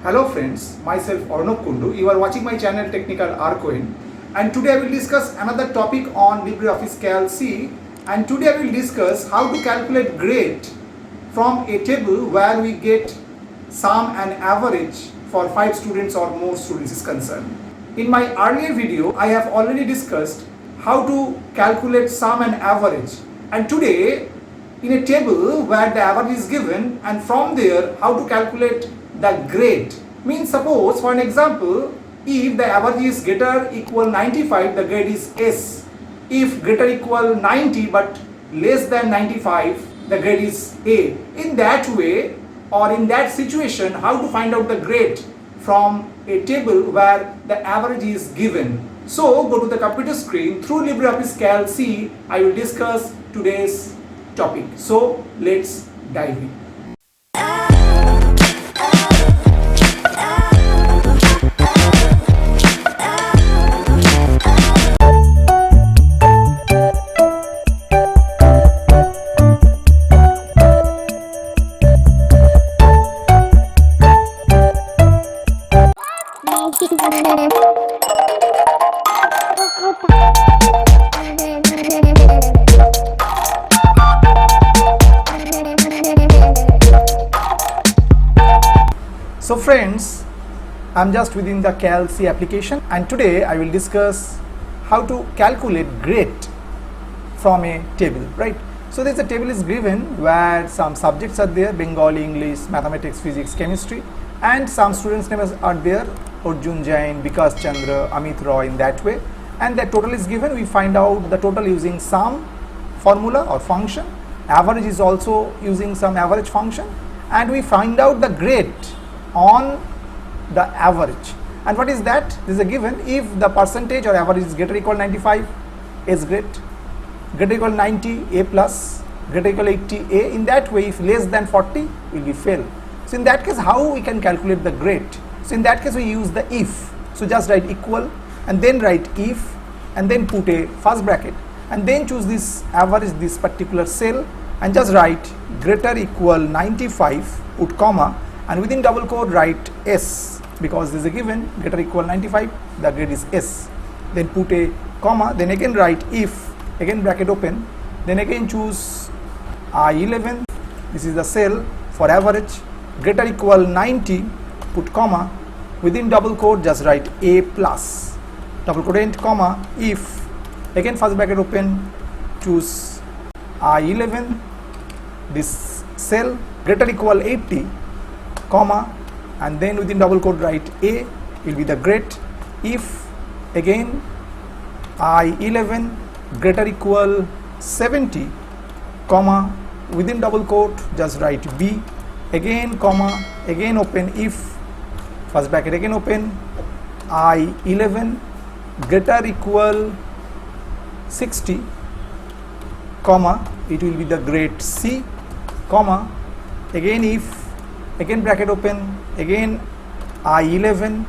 Hello friends, myself Arnab Kundu. You are watching my channel Technical Arcoin, and today I will discuss another topic on LibreOffice Calc C, and today I will discuss how to calculate grade from a table where we get sum and average for 5 students or more students is concerned. In my earlier video, I have already discussed how to calculate sum and average, and today in a table where the average is given and from there how to calculate the grade. Means suppose for an example, if the average is greater equal 95, the grade is S. If greater equal 90 but less than 95, the grade is A. In that way or in that situation, how to find out the grade from a table where the average is given. So go to the computer screen. Through LibreOffice Calc C, I will discuss today's topic. So let's dive in. So friends, I'm just within the Calc C application, and today I will discuss how to calculate grade from a table, right? So there's a table is given where some subjects are there: Bengali, English, mathematics, physics, chemistry, and some students' names are there: Arjun Jain, Vikas Chandra, Amit Roy, in that way. And the total is given. We find out the total using sum formula or function. Average is also using some average function, and we find out the grade on the average. And what is that? This is a given. If the percentage or average is greater or equal 95, S grade, greater or equal 90, A plus, greater or equal 80, A. In that way, if less than 40, will be fail. So in that case, how we can calculate the grade? So in that case, we use the if. So just write equal and then write if and then put a first bracket and then choose this average, this particular cell, and just write greater or equal 95, put comma, and within double quote write S, because this is a given, greater or equal 95, the grade is S. Then put a comma, then again write if, again bracket open, then again choose I11, this is the cell for average, greater or equal 90, put comma, within double quote just write A plus, double quote end comma, if, again first bracket open, choose I11, this cell, greater or equal 80, comma, and then within double quote write A will be the grade. If again I11 greater or equal 70, comma, within double quote just write B, again comma, again open, if, first bracket again open, I11 greater or equal 60, comma, it will be the grade C, comma, again if, again bracket open, again I11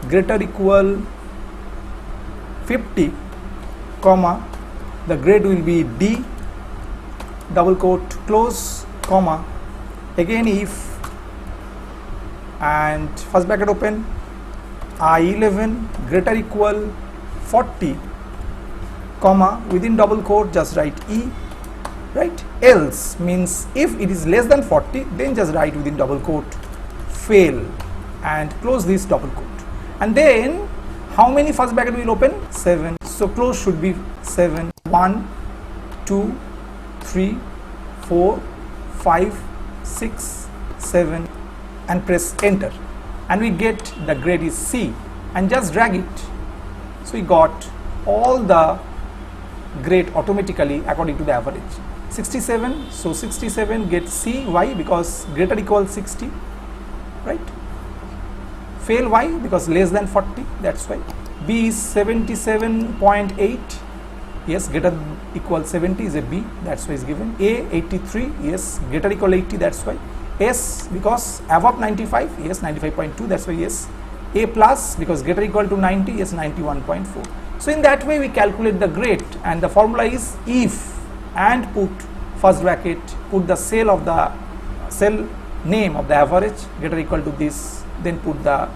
greater or equal 50, comma, the grade will be D, double quote close, comma, again if, and first bracket open, I11 greater or equal 40, comma, within double quote just write E, right? Else means if it is less than 40, then just write within double quote fail and close this double quote. And then how many first bracket will open? 7. So close should be 7. 1, 2, 3, 4, 5, 6, 7, and press enter. And we get the grade is C, and just drag it. So we got all the grade automatically according to the average. 67, so 67 gets C. Why? Because greater or equal 60, right? Fail, why? Because less than 40, that's why. B is 77.8, yes, greater equal 70 is a B, that's why is given. A 83, yes, greater equal 80, that's why. S because above 95, yes, 95.2, that's why yes. A plus because greater equal to 90, yes, 91.4. So in that way we calculate the grade, and the formula is if and put first bracket, put the cell name of the average greater equal to this then put the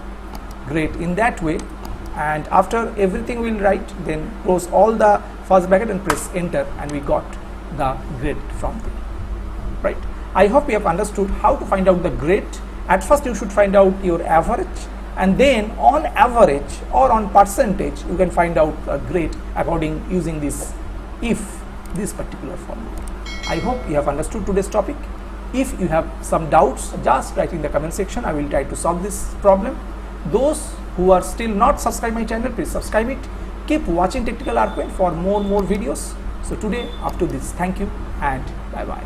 grade in that way, and after everything we'll write, then close all the first bracket and press enter, and we got the grade from there, right? I hope you have understood how to find out the grade. At first you should find out your average, and then on average or on percentage you can find out a grade according using this particular formula. I hope you have understood today's topic. If you have some doubts, just write in the comment section. I will try to solve this problem. Those who are still not subscribed my channel, please subscribe it. Keep watching Technical Arcane for more videos. So today up to this, thank you and bye bye.